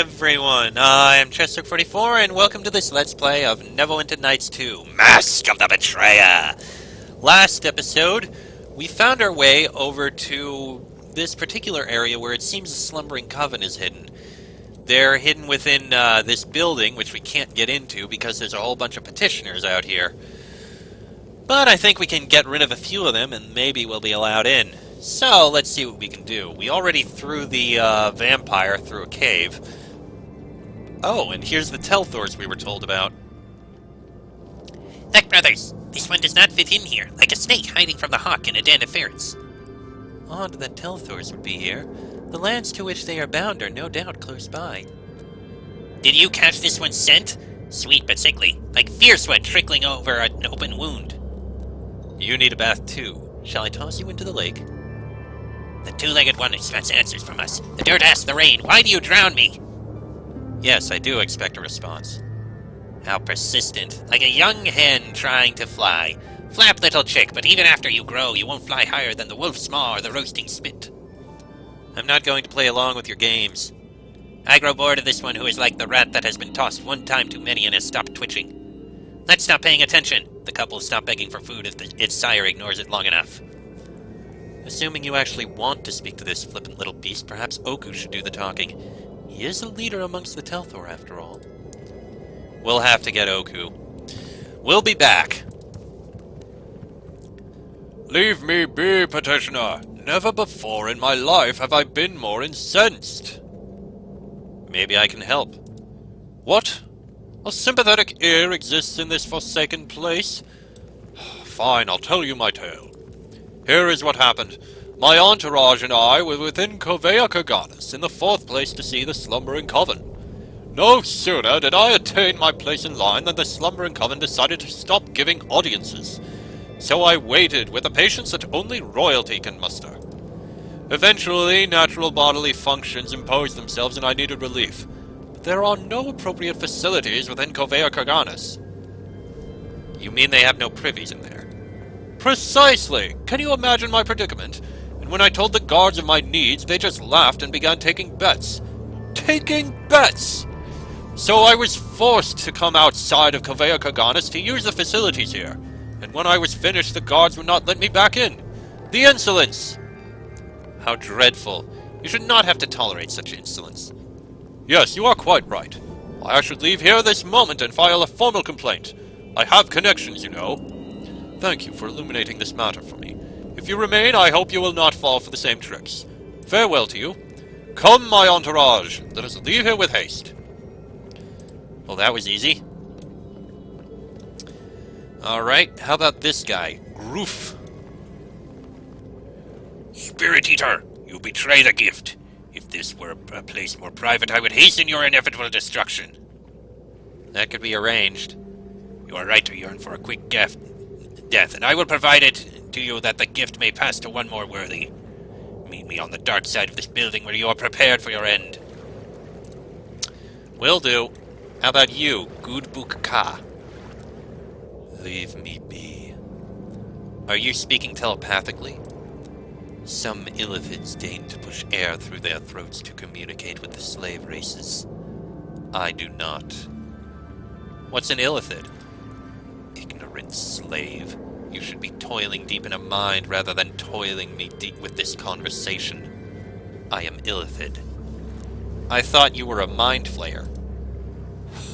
everyone, I am Chester44 and welcome to this Let's Play of Neverwinter Nights 2, Mask of the Betrayer! Last episode, we found our way over to this particular area where it seems the Slumbering Coven is hidden. They're hidden within this building, which we can't get into because there's a whole bunch of petitioners out here. But I think we can get rid of a few of them and maybe we'll be allowed in. So, let's see what we can do. We already threw the vampire through a cave. Oh, and here's the Telthors we were told about. Look, brothers, this one does not fit in here, like a snake hiding from the hawk in a den of ferrets. Odd that Telthors would be here. The lands to which they are bound are no doubt close by. Did you catch this one's scent? Sweet but sickly, like fierce sweat trickling over an open wound. You need a bath too. Shall I toss you into the lake? The two-legged one expects answers from us. The dirt asks the rain, why do you drown me? Yes, I do expect a response. How persistent, like a young hen trying to fly. Flap, little chick, but even after you grow, you won't fly higher than the wolf's maw or the roasting spit. I'm not going to play along with your games. I grow bored of this one who is like the rat that has been tossed one time too many and has stopped twitching. Let's stop paying attention. The couple will stop begging for food if its sire ignores it long enough. Assuming you actually want to speak to this flippant little beast, perhaps Oku should do the talking. He is a leader amongst the Telthor, after all. We'll have to get Oku. We'll be back. Leave me be, petitioner. Never before in my life have I been more incensed. Maybe I can help. What? A sympathetic ear exists in this forsaken place? Fine, I'll tell you my tale. Here is what happened. My entourage and I were within Corvea Kaganis in the fourth place to see the Slumbering Coven. No sooner did I attain my place in line than the Slumbering Coven decided to stop giving audiences. So I waited with the patience that only royalty can muster. Eventually, natural bodily functions imposed themselves and I needed relief. But there are no appropriate facilities within Corvea Kaganis. You mean they have no privies in there? Precisely! Can you imagine my predicament? And when I told the guards of my needs, they just laughed and began taking bets. Taking bets! So I was forced to come outside of Corvea Kaganis to use the facilities here. And when I was finished, the guards would not let me back in. The insolence! How dreadful. You should not have to tolerate such insolence. Yes, you are quite right. I should leave here this moment and file a formal complaint. I have connections, you know. Thank you for illuminating this matter for me. If you remain, I hope you will not fall for the same tricks. Farewell to you. Come, my entourage. Let us leave here with haste. Well, that was easy. Alright, how about this guy? Groof. Spirit Eater, you betray the gift. If this were a place more private, I would hasten your inevitable destruction. That could be arranged. You are right to yearn for a quick death, and I will provide it to you that the gift may pass to one more worthy. Meet me on the dark side of this building where you are prepared for your end. Will do. How about you, Gudbuk Ka? Leave me be. Are you speaking telepathically? Some illithids deign to push air through their throats to communicate with the slave races. I do not. What's an illithid? Ignorant slave. You should be toiling deep in a mind rather than toiling me deep with this conversation. I am illithid. I thought you were a mind flayer.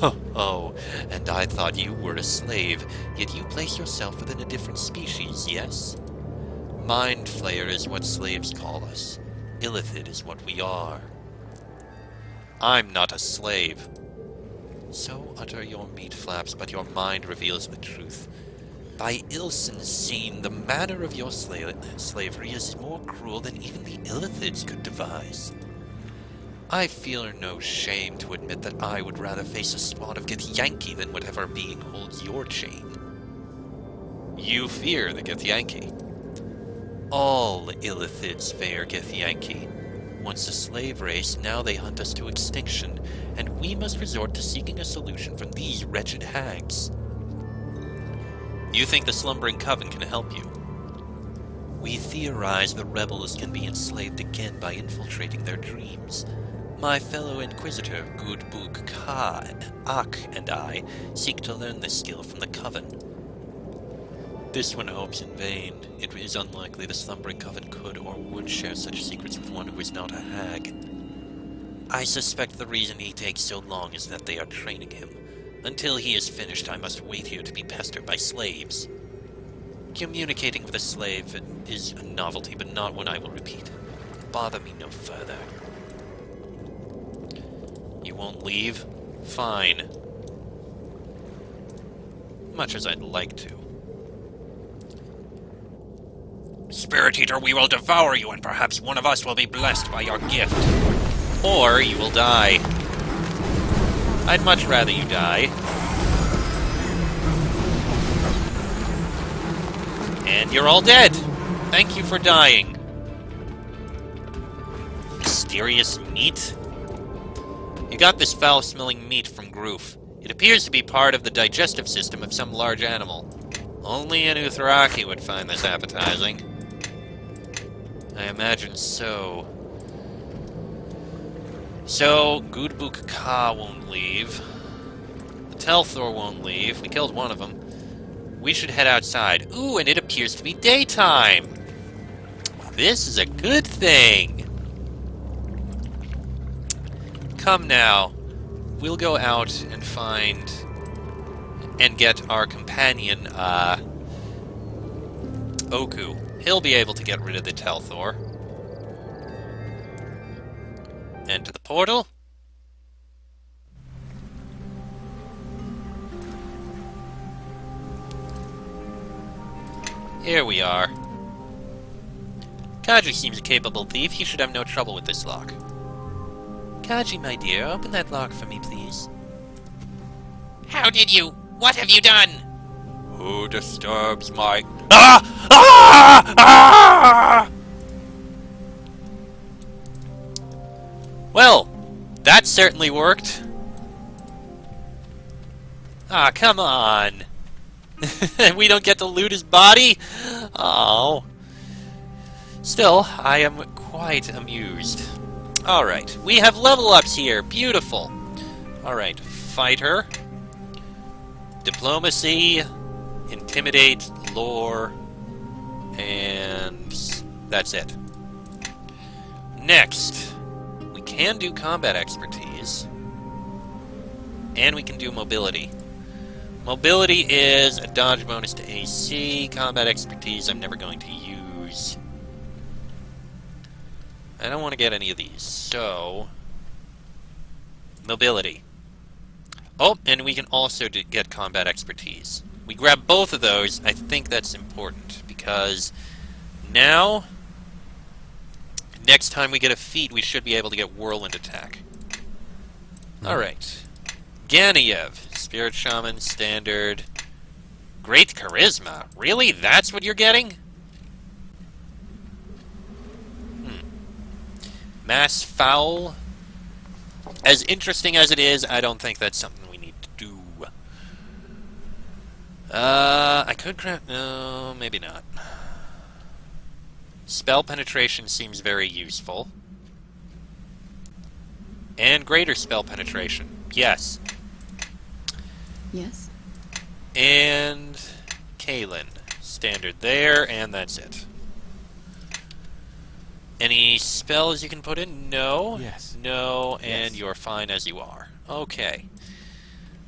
Oh, and I thought you were a slave, yet you place yourself within a different species, yes? Mind flayer is what slaves call us. Illithid is what we are. I'm not a slave. So utter your meat flaps, but your mind reveals the truth. By Ilsen's scene, the manner of your slavery is more cruel than even the illithids could devise. I feel no shame to admit that I would rather face a spawn of Githyanki than whatever being holds your chain. You fear the Githyanki. All illithids fear Githyanki. Once a slave race, now they hunt us to extinction, and we must resort to seeking a solution from these wretched hags. You think the Slumbering Coven can help you? We theorize the rebels can be enslaved again by infiltrating their dreams. My fellow Inquisitor, Gudbuk Ka Ak, and I seek to learn this skill from the Coven. This one hopes in vain. It is unlikely the slumbering Coven could or would share such secrets with one who is not a hag. I suspect the reason he takes so long is that they are training him. Until he is finished, I must wait here to be pestered by slaves. Communicating with a slave is a novelty, but not one I will repeat. Bother me no further. You won't leave? Fine. Much as I'd like to. Spirit Eater, we will devour you, and perhaps one of us will be blessed by your gift. Or you will die. I'd much rather you die. And you're all dead. Thank you for dying. Mysterious meat? You got this foul-smelling meat from Groof. It appears to be part of the digestive system of some large animal. Only an Uthraki would find this appetizing. I imagine so. So, Gudbuk Ka won't leave. The Telthor won't leave. We killed one of them. We should head outside. Ooh, and it appears to be daytime! This is a good thing! Come now. We'll go out and find... and get our companion, Oku. He'll be able to get rid of the Telthor. Enter the portal. Here we are. Kaji seems a capable thief. He should have no trouble with this lock. Kaji, my dear, open that lock for me, please. How did you? What have you done? Who disturbs my... Ah! Ah! Ah! Well, that certainly worked. Ah, come on. We don't get to loot his body? Oh. Still, I am quite amused. Alright, we have level ups here. Beautiful. Alright, fighter. Diplomacy. Intimidate. Lore. And that's it. Next, we can do combat expertise. And we can do mobility. Mobility is a dodge bonus to AC. Combat expertise I'm never going to use. I don't want to get any of these, so... mobility. Oh, and we can also get combat expertise. We grab both of those. I think that's important, because now, next time we get a feat, we should be able to get Whirlwind Attack. Alright. Ganiev, Spirit Shaman, Standard. Great Charisma. Really? That's what you're getting? Mass Foul. As interesting as it is, I don't think that's something we need to do. I could grab... no, maybe not. Spell Penetration seems very useful. And Greater Spell Penetration. Yes. Yes. And Kaelin. Standard there, and that's it. Any spells you can put in? No. Yes. No, and Yes. you're fine as you are. Okay.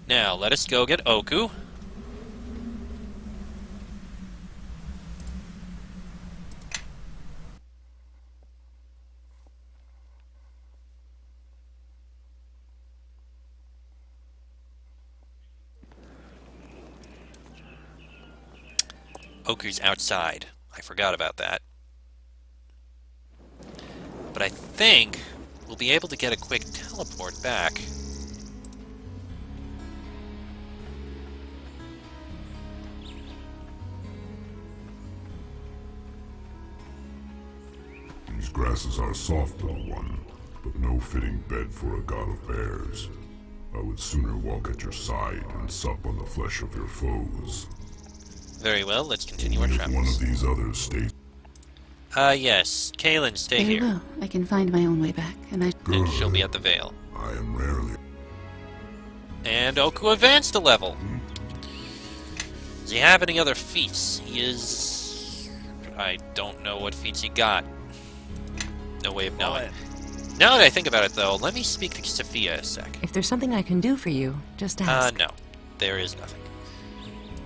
Now, let us go get Oku. Oku's outside. I forgot about that. But I think we'll be able to get a quick teleport back. These grasses are soft, little one, but no fitting bed for a god of bears. I would sooner walk at your side and sup on the flesh of your foes. Very well, let's continue our If one travels. of these others stays... Yes. Kaelin, stay Very here. well. I can find my own way back, and I... And she'll be at the Vale. I am rarely. And Oku advanced a level. Does he have any other feats? He is... I don't know what feats he got. No way of knowing. Now that I think about it, though, let me speak to Sophia a sec. If there's something I can do for you, just ask. No. There is nothing.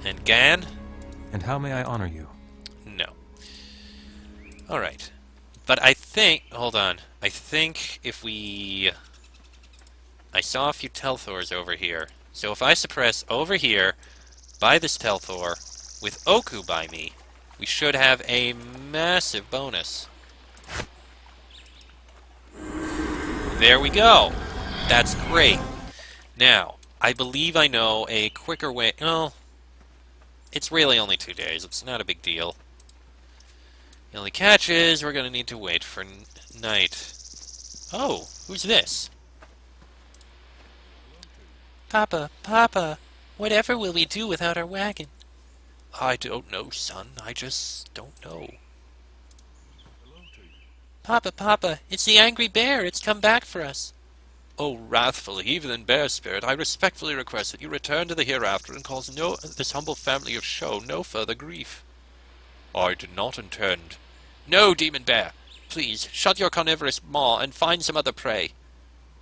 And Gan? And how may I honor you? No. Alright. But I think... Hold on. I think if we... I saw a few Telthors over here. So if I suppress over here, by this Telthor, with Oku by me, we should have a massive bonus. There we go! That's great. Now, I believe I know a quicker way... Well, it's really only 2 days. It's not a big deal. The only catch is we're going to need to wait for night. Oh, who's this? Papa, Papa, whatever will we do without our wagon? I don't know, son. I just don't know. Papa, Papa, it's the angry bear. It's come back for us. O wrathful heathen bear spirit, I respectfully request that you return to the hereafter and cause this humble family of Sho no further grief. I did not intend. No, demon bear! Please, shut your carnivorous maw and find some other prey.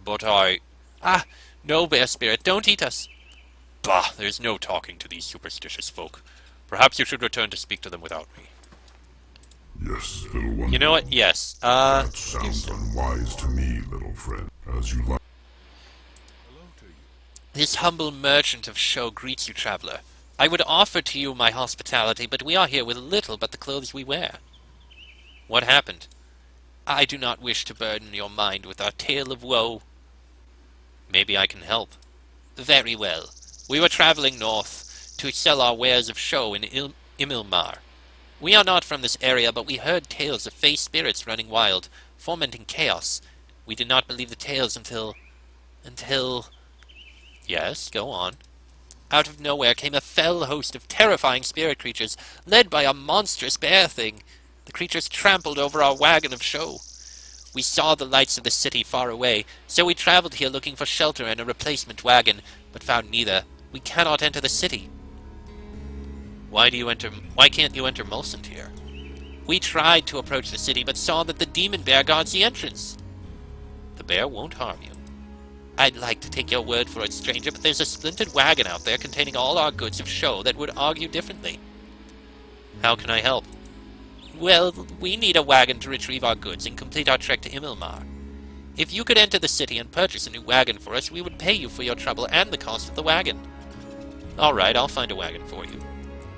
But I... Ah! No, bear spirit, don't eat us! Bah! There's no talking to these superstitious folk. Perhaps you should return to speak to them without me. Yes, little one. You know what? Yes. That sounds unwise to me, little friend. As you like. This humble merchant of Sho greets you, traveler. I would offer to you my hospitality, but we are here with little but the clothes we wear. What happened? I do not wish to burden your mind with our tale of woe. Maybe I can help. Very well. We were traveling north to sell our wares of Sho in Imilmar. We are not from this area, but we heard tales of fey spirits running wild, fomenting chaos. We did not believe the tales until... Yes, go on. Out of nowhere came a fell host of terrifying spirit creatures, led by a monstrous bear thing. The creatures trampled over our wagon of Sho. We saw the lights of the city far away, so we traveled here looking for shelter and a replacement wagon, but found neither. We cannot enter the city. Why can't you enter Mulsant here? We tried to approach the city, but saw that the demon bear guards the entrance. The bear won't harm you. I'd like to take your word for it, stranger, but there's a splintered wagon out there containing all our goods of Sho that would argue differently. How can I help? Well, we need a wagon to retrieve our goods and complete our trek to Imilmar. If you could enter the city and purchase a new wagon for us, we would pay you for your trouble and the cost of the wagon. All right, I'll find a wagon for you.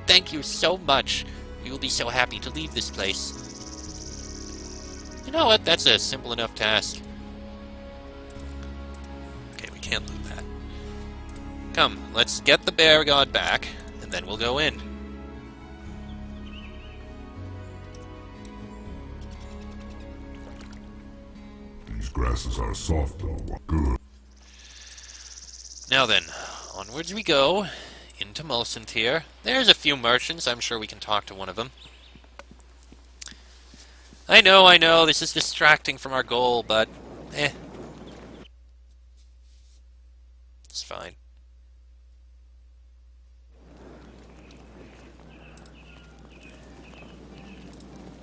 Thank you so much. We will be so happy to leave this place. You know what? That's a simple enough task. Okay, we can't loot that. Come, let's get the bear god back, and then we'll go in. These grasses are soft, little one. Good. Now then, onwards we go. Into Mulsant here. There's a few merchants. I'm sure we can talk to one of them. I know, this is distracting from our goal, but... It's fine.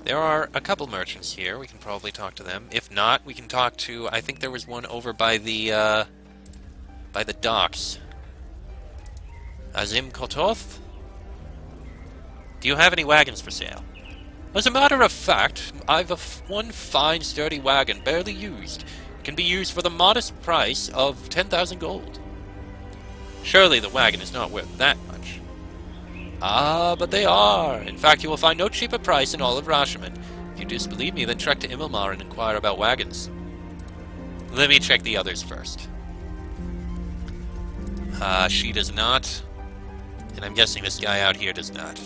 There are a couple merchants here. We can probably talk to them. If not, we can talk to... I think there was one over by the docks. Azim Kototh? Do you have any wagons for sale? As a matter of fact, I've one fine, sturdy wagon, barely used. It can be used for the modest price of 10,000 gold. Surely the wagon is not worth that much. Ah, but they are. In fact, you will find no cheaper price in all of Rashomon. If you disbelieve me, then trek to Imilmar and inquire about wagons. Let me check the others first. She does not. And I'm guessing this guy out here does not.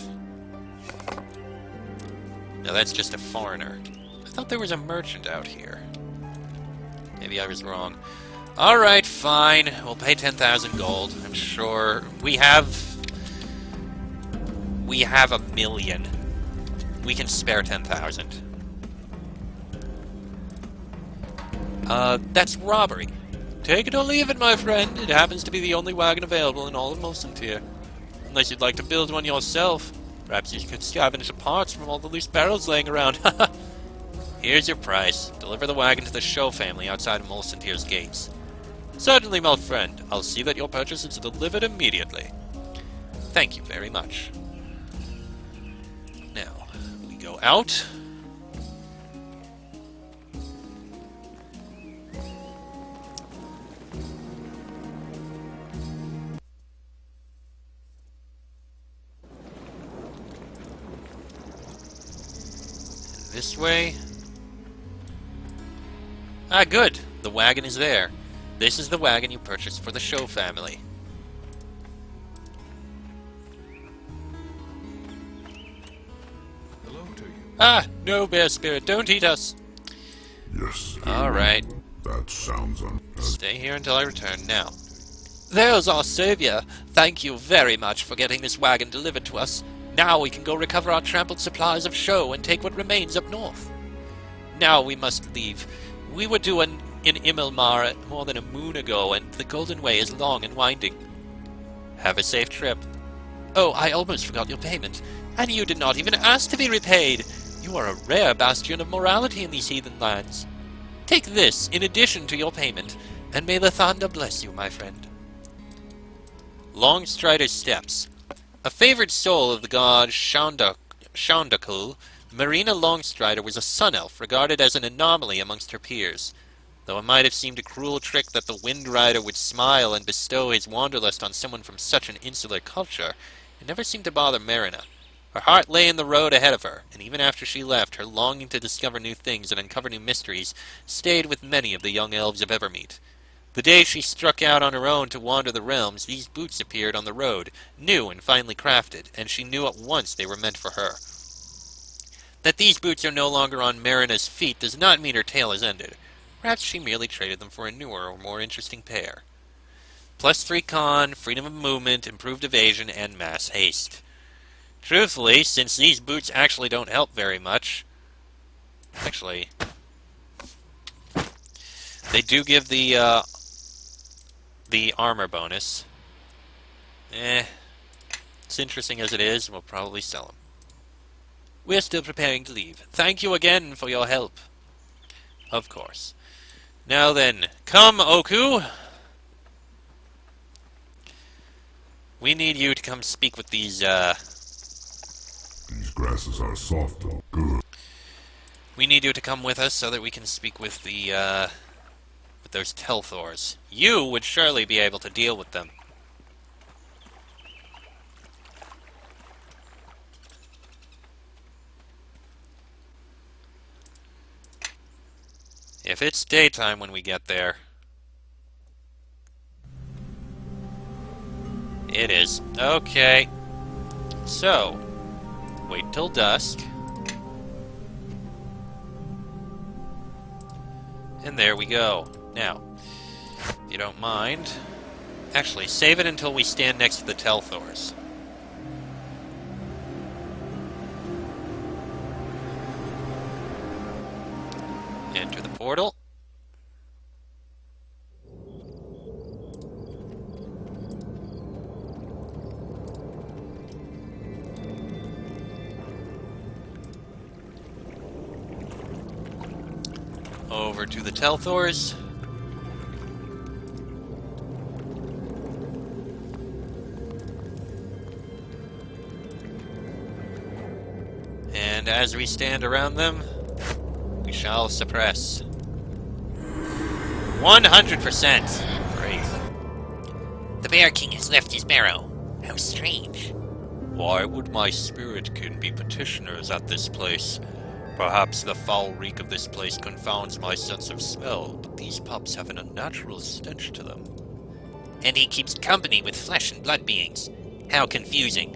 No, that's just a foreigner. I thought there was a merchant out here. Maybe I was wrong. Alright, fine. We'll pay 10,000 gold. I'm sure we have 1 million. We can spare 10,000. That's robbery. Take it or leave it, my friend. It happens to be the only wagon available in all of Molsontier. Unless you'd like to build one yourself. Perhaps you could scavenge the parts from all the loose barrels laying around. Here's your price. Deliver the wagon to the Show family outside of Molsontier's gates. Certainly, my friend. I'll see that your purchase is delivered immediately. Thank you very much. Now, we go out. This way. Ah, good. The wagon is there. This is the wagon you purchased for the Show family. Hello to you. Ah, no, Bear Spirit, don't eat us. Yes. Alright, That sounds stay here until I return now. There's our savior. Thank you very much for getting this wagon delivered to us. Now we can go recover our trampled supplies of Show and take what remains up north. Now we must leave. We were due in Immelmar more than a moon ago, and the Golden Way is long and winding. Have a safe trip. Oh, I almost forgot your payment, and you did not even ask to be repaid. You are a rare bastion of morality in these heathen lands. Take this in addition to your payment, and may the Thanda bless you, my friend. Longstrider's Steps. A favored soul of the god Shaundakul, Marina Longstrider was a sun elf regarded as an anomaly amongst her peers. Though it might have seemed a cruel trick that the Wind Rider would smile and bestow his wanderlust on someone from such an insular culture, it never seemed to bother Marina. Her heart lay in the road ahead of her, and even after she left, her longing to discover new things and uncover new mysteries stayed with many of the young elves of Evermeet. The day she struck out on her own to wander the realms, these boots appeared on the road, new and finely crafted, and she knew at once they were meant for her. That these boots are no longer on Marina's feet does not mean her tale has ended. Perhaps she merely traded them for a newer or more interesting pair. +3 con, freedom of movement, improved evasion, and mass haste. Truthfully, since these boots actually don't help very much... Actually... They do give the armor bonus. It's interesting as it is, we'll probably sell them. We're still preparing to leave. Thank you again for your help. Of course. Now then, come, Oku! We need you to come speak with these, These grasses are soft though. Good. We need you to come with us so that we can speak with the, with those Telthors. You would surely be able to deal with them. If it's daytime when we get there. It is. Okay. So, wait till dusk. And there we go. Now, if you don't mind... Actually, save it until we stand next to the Telthors. Enter the portal. Over to the Telthors. And as we stand around them, we shall suppress. 100%! Great. The Bear King has left his barrow. How strange. Why would my spirit-kin be petitioners at this place? Perhaps the foul reek of this place confounds my sense of smell, but these pups have an unnatural stench to them. And he keeps company with flesh and blood beings. How confusing.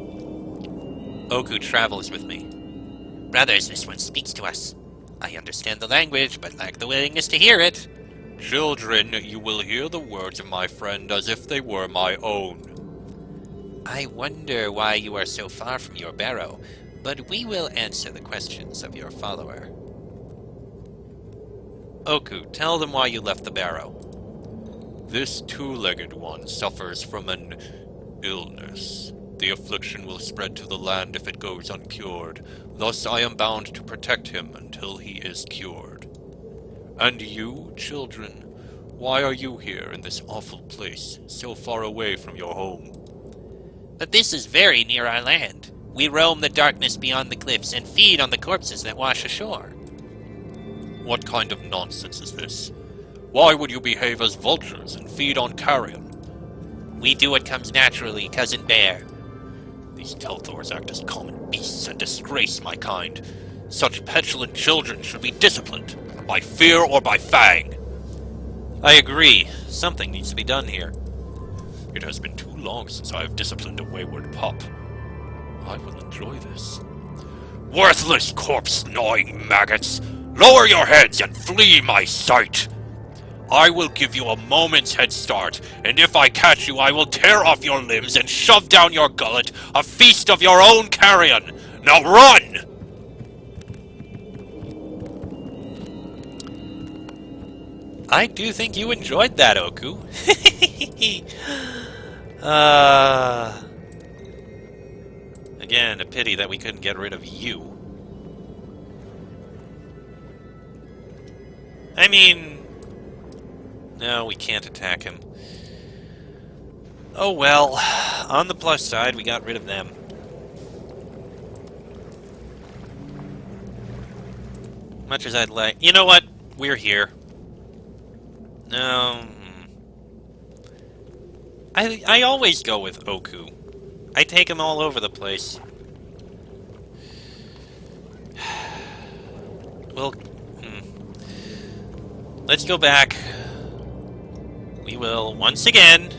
Oku travels with me. Brothers, this one speaks to us. I understand the language, but lack the willingness to hear it. Children, you will hear the words of my friend as if they were my own. I wonder why you are so far from your barrow, but we will answer the questions of your follower. Oku, tell them why you left the barrow. This two-legged one suffers from an illness. The affliction will spread to the land if it goes uncured. Thus I am bound to protect him until he is cured. And you, children, why are you here in this awful place, so far away from your home? But this is very near our land. We roam the darkness beyond the cliffs and feed on the corpses that wash ashore. What kind of nonsense is this? Why would you behave as vultures and feed on carrion? We do what comes naturally, Cousin Bear. These Telthors act as common beasts and disgrace my kind. Such petulant children should be disciplined, by fear or by fang. I agree. Something needs to be done here. It has been too long since I have disciplined a wayward pup. I will enjoy this. Worthless corpse-gnawing maggots! Lower your heads and flee my sight! I will give you a moment's head start, and if I catch you, I will tear off your limbs and shove down your gullet a feast of your own carrion! Now run! I do think you enjoyed that, Oku. Again, a pity that we couldn't get rid of you. I mean... No, we can't attack him. Oh well. On the plus side, we got rid of them. Much as I'd like... You know what? We're here. I always go with Oku. I take him all over the place. Well, let's go back. We will, once again,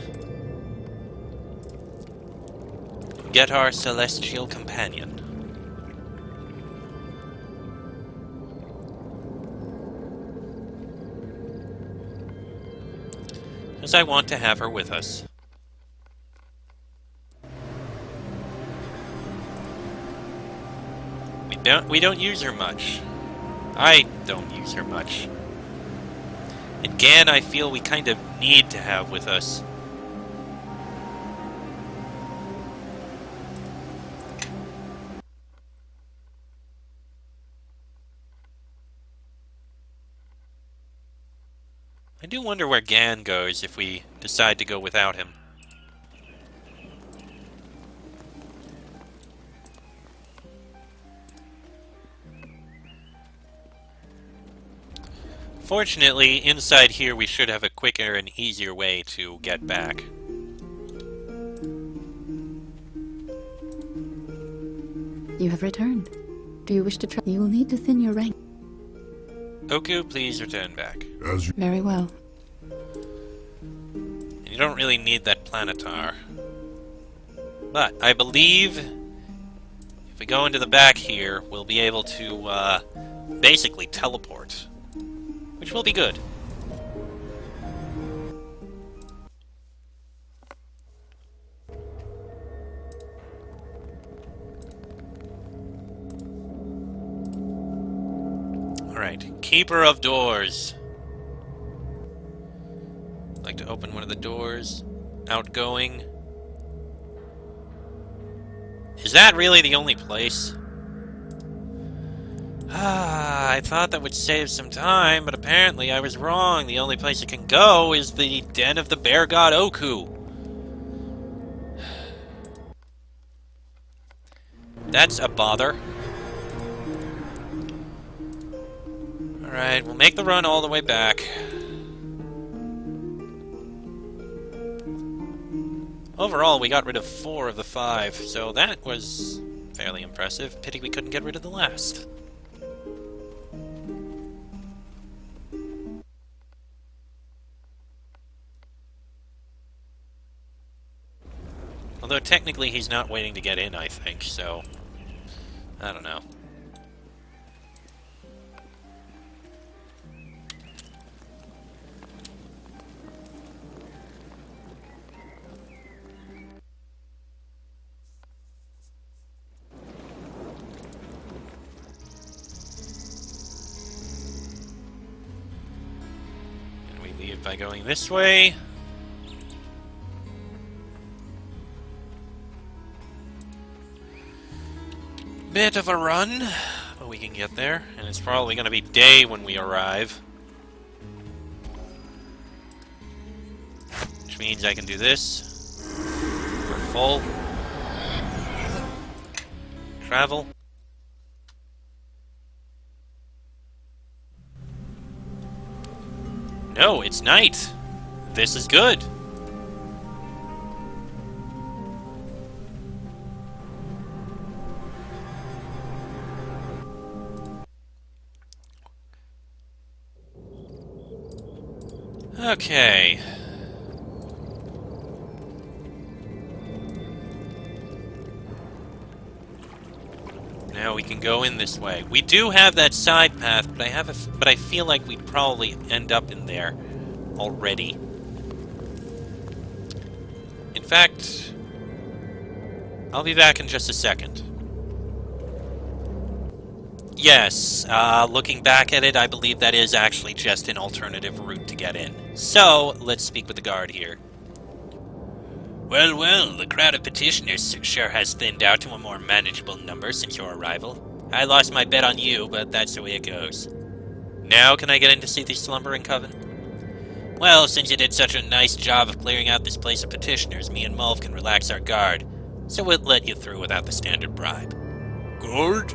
get our celestial companion. Because I want to have her with us. We don't use her much. I don't use her much. And Gan, I feel we kind of need to have with us. I do wonder where Gan goes if we decide to go without him. Fortunately, inside here we should have a quicker and easier way to get back. You have returned. Do you wish to try? You will need to thin your rank. Oku, please return back. As you Very well. You don't really need that planetar. But I believe if we go into the back here, we'll be able to basically teleport. Which will be good. Alright, Keeper of Doors. I'd like to open one of the doors. Outgoing. Is that really the only place? I thought that would save some time, but apparently I was wrong. The only place it can go is the den of the bear god Oku. That's a bother. Alright, we'll make the run all the way back. Overall, we got rid of 4 of the 5, so that was fairly impressive. Pity we couldn't get rid of the last. Although technically he's not waiting to get in, I think, so... I don't know. by going this way. Bit of a run, but we can get there, and it's probably going to be day when we arrive. Which means I can do this. We're full. Travel. No, it's night. This is good. Okay. Now we can go in this way. We do have that side path, but I feel like we'd probably end up in there already. In fact, I'll be back in just a second. Yes, looking back at it, I believe that is actually just an alternative route to get in. So, let's speak with the guard here. Well, well, the crowd of petitioners sure has thinned out to a more manageable number since your arrival. I lost my bet on you, but that's the way it goes. Now can I get in to see the Slumbering Coven? Well, since you did such a nice job of clearing out this place of petitioners, me and Mulv can relax our guard. So we'll let you through without the standard bribe. Guard?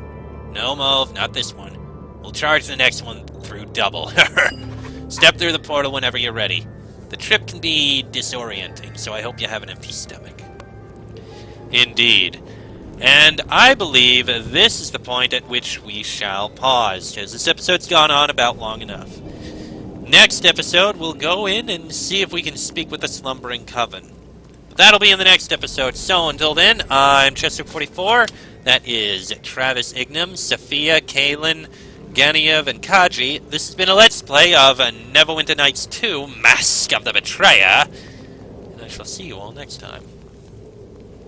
No, Mulv, not this one. We'll charge the next one through double. Step through the portal whenever you're ready. The trip can be disorienting, so I hope you have an empty stomach. Indeed. And I believe this is the point at which we shall pause, because this episode's gone on about long enough. Next episode, we'll go in and see if we can speak with the Slumbering Coven. But that'll be in the next episode, so until then, I'm Chester44. That is Travis Ignam, Sophia, Kaylin, Ganiev, and Kaji. This has been a Let's Play of Neverwinter Nights 2, Mask of the Betrayer. And I shall see you all next time.